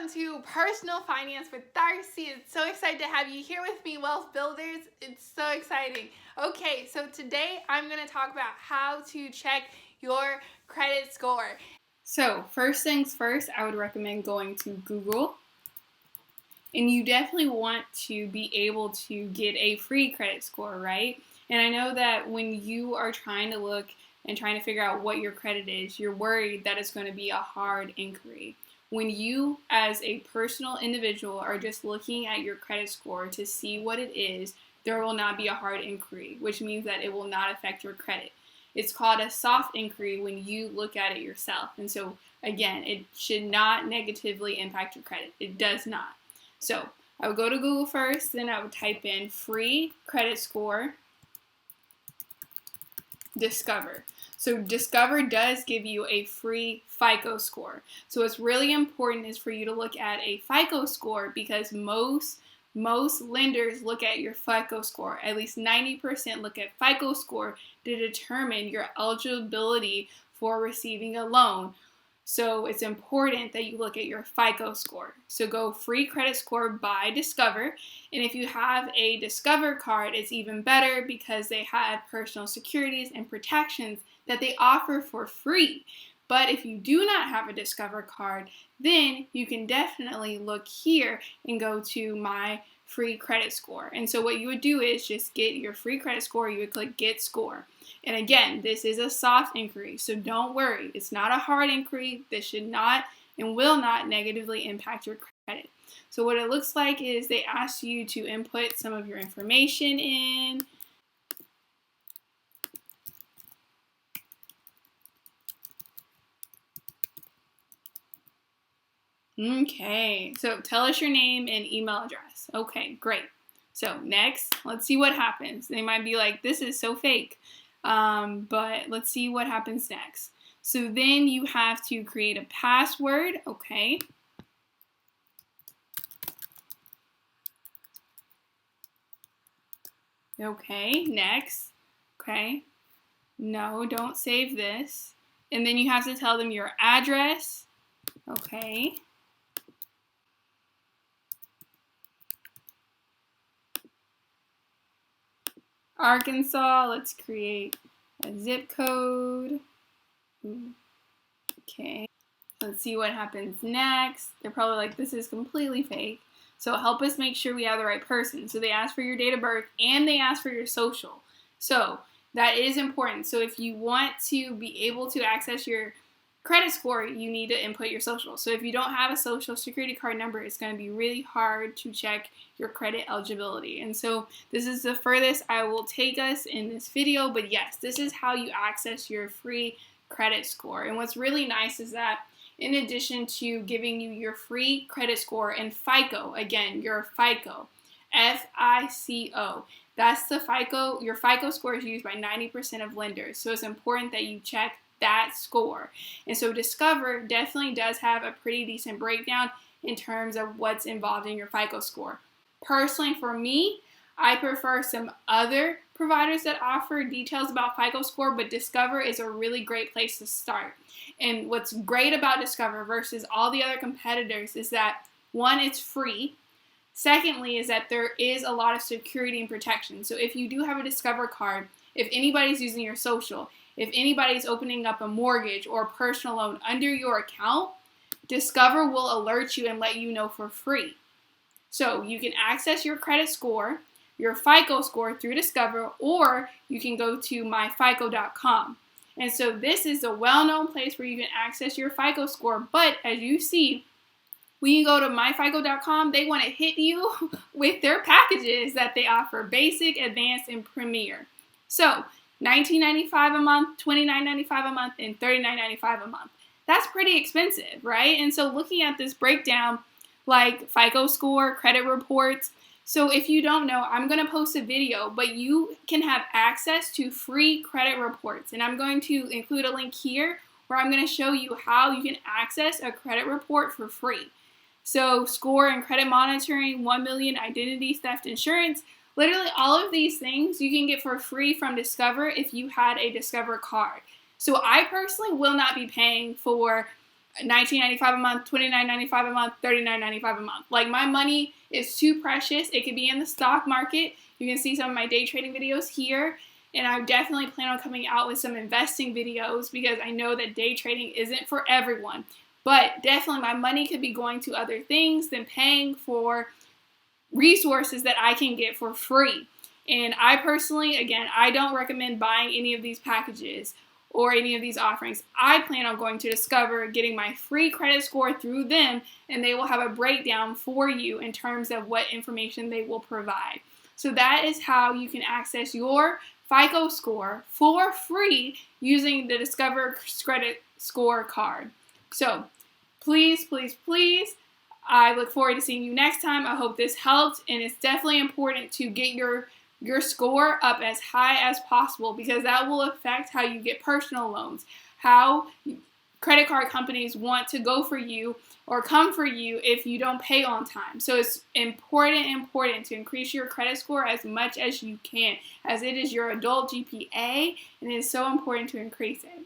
welcome to Personal Finance with Darcy. It's so excited to have you here with me, Wealth Builders. It's so exciting. Okay, so today I'm going to talk about how to check your credit score. So first things first, I would recommend going to Google. And you definitely want to be able to get a free credit score, right? And I know that when you are trying to look and trying to figure out what your credit is, you're worried that it's going to be a hard inquiry. When you, as a personal individual, are just looking at your credit score to see what it is, there will not be a hard inquiry, which means that it will not affect your credit. It's called a soft inquiry when you look at it yourself. And so, again, it should not negatively impact your credit. It does not. So I would go to Google first, then I would type in free credit score, Discover. So Discover does give you a free FICO score. So what's really important is for you to look at a FICO score because most lenders look at your FICO score. At least 90% look at FICO score to determine your eligibility for receiving a loan. So it's important that you look at your FICO score. So go free credit score by Discover. And if you have a Discover card, it's even better because they have personal securities and protections that they offer for free. But if you do not have a Discover card, then you can definitely look here and go to my free credit score. And so what you would do is just get your free credit score. You would click Get Score. And again, this is a soft inquiry, so don't worry. It's not a hard inquiry. This should not and will not negatively impact your credit. So what it looks like is they ask you to input some of your information in. Okay, so tell us your name and email address. Okay, great. So next, let's see what happens. They might be like, this is so fake. But let's see what happens next. So then you have to create a password. Okay. Okay, next. Okay. No, don't save this. And then you have to tell them your address. Okay. Arkansas, let's create a zip code. Okay, let's see what happens next. They're probably like, this is completely fake. So help us make sure we have the right person. So they ask for your date of birth and they ask for your social. So that is important. So if you want to be able to access your credit score, you need to input your social. So if you don't have a social security card number, it's going to be really hard to check your credit eligibility. And so this is the furthest I will take us in this video, but yes, this is how you access your free credit score. And what's really nice is that in addition to giving you your free credit score and FICO, again, your FICO, FICO, that's the FICO, your FICO score is used by 90% of lenders. So it's important that you check that score. And so Discover definitely does have a pretty decent breakdown in terms of what's involved in your FICO score. Personally, for me, I prefer some other providers that offer details about FICO score, but Discover is a really great place to start. And what's great about Discover versus all the other competitors is that, one, it's free. Secondly, is that there is a lot of security and protection. So if you do have a Discover card, if anybody's using your social, if anybody's opening up a mortgage or a personal loan under your account, Discover will alert you and let you know for free. So you can access your credit score, your FICO score through Discover, or you can go to myfico.com. And so this is a well-known place where you can access your FICO score. But as you see, when you go to myfico.com, they want to hit you with their packages that they offer: basic, advanced, and premier. So $19.95 a month, $29.95 a month, and $39.95 a month. That's pretty expensive, right? And so looking at this breakdown, like FICO score, credit reports. So if you don't know, I'm going to post a video, but you can have access to free credit reports. And I'm going to include a link here where I'm going to show you how you can access a credit report for free. So score and credit monitoring, 1 million identity theft insurance. Literally all of these things you can get for free from Discover if you had a Discover card. So I personally will not be paying for $19.95 a month, $29.95 a month, $39.95 a month. Like, my money is too precious. It could be in the stock market. You can see some of my day trading videos here. And I definitely plan on coming out with some investing videos because I know that day trading isn't for everyone. But definitely my money could be going to other things than paying for resources that I can get for free. And I personally, again, I don't recommend buying any of these packages or any of these offerings. I plan on going to Discover, getting my free credit score through them, and they will have a breakdown for you in terms of what information they will provide. So that is how you can access your FICO score for free using the Discover credit score card. So please, please, please, I look forward to seeing you next time. I hope this helped, and it's definitely important to get your score up as high as possible because that will affect how you get personal loans, how credit card companies want to go for you or come for you if you don't pay on time. So it's important to increase your credit score as much as you can, as it is your adult GPA, and it is so important to increase it.